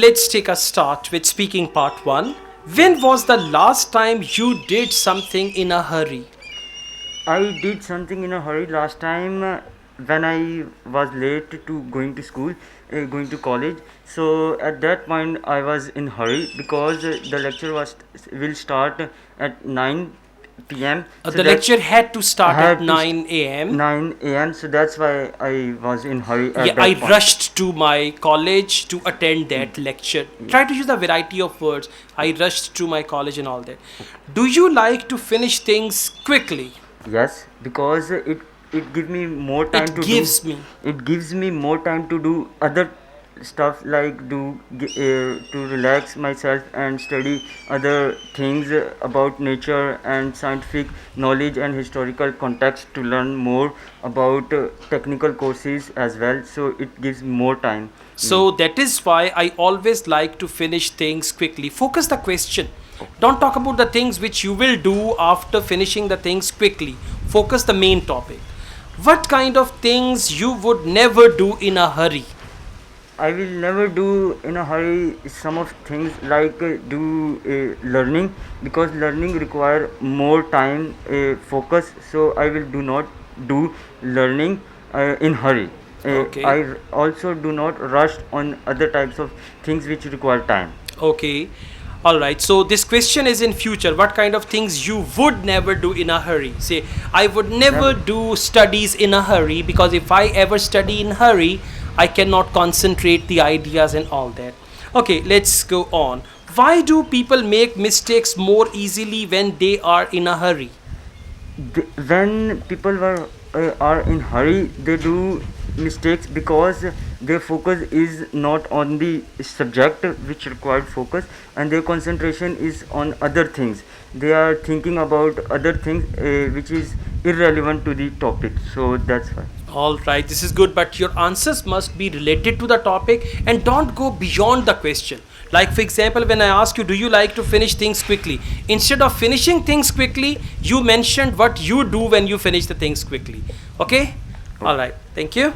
let's take a start with speaking part 1. When was the last time you did something in a hurry? I did something in a hurry last time when I was late to going to school, going to college. So at that point I was in hurry because the lecture will start at 9 p.m. So The that lecture had to I start at had to 9 a.m. 9 a.m. So that's why I was in hurry Yeah, at I that point. rushed to my college to attend that lecture. Try to use a variety of words. I rushed to my college and all that. Do you like to finish things quickly? Yes, because it gives me more time It to do. gives me. It gives me more time to do other stuff like to relax myself and study other things about nature and scientific knowledge and historical context to learn more about technical courses as well. So it gives more time. So that is why I always like to finish things quickly. Focus the question. Don't talk about the things which you will do after finishing the things quickly. Focus the main topic. What kind of things you would never do in a hurry? I will never do in a hurry some of things like do learning, because learning require more time focus. So I will do not do learning in hurry. Okay. I also do not rush on other types of things which require time. Okay. All right. So this question is in future. What kind of things you would never do in a hurry? Say, I would never Never. do studies in a hurry because if I ever study in hurry, I cannot concentrate the ideas and all that. Okay, let's go on. Why do people make mistakes more easily when they are in a hurry? When people are in hurry, they do mistakes because their focus is not on the subject which required focus, and their concentration is on other things. They are thinking about other things which is irrelevant to the topic, so that's why. All right, this is good, but your answers must be related to the topic and don't go beyond the question. Like, for example, when I ask you, do you like to finish things quickly? Instead of finishing things quickly, you mentioned what you do when you finish the things quickly. Okay? All right, thank you.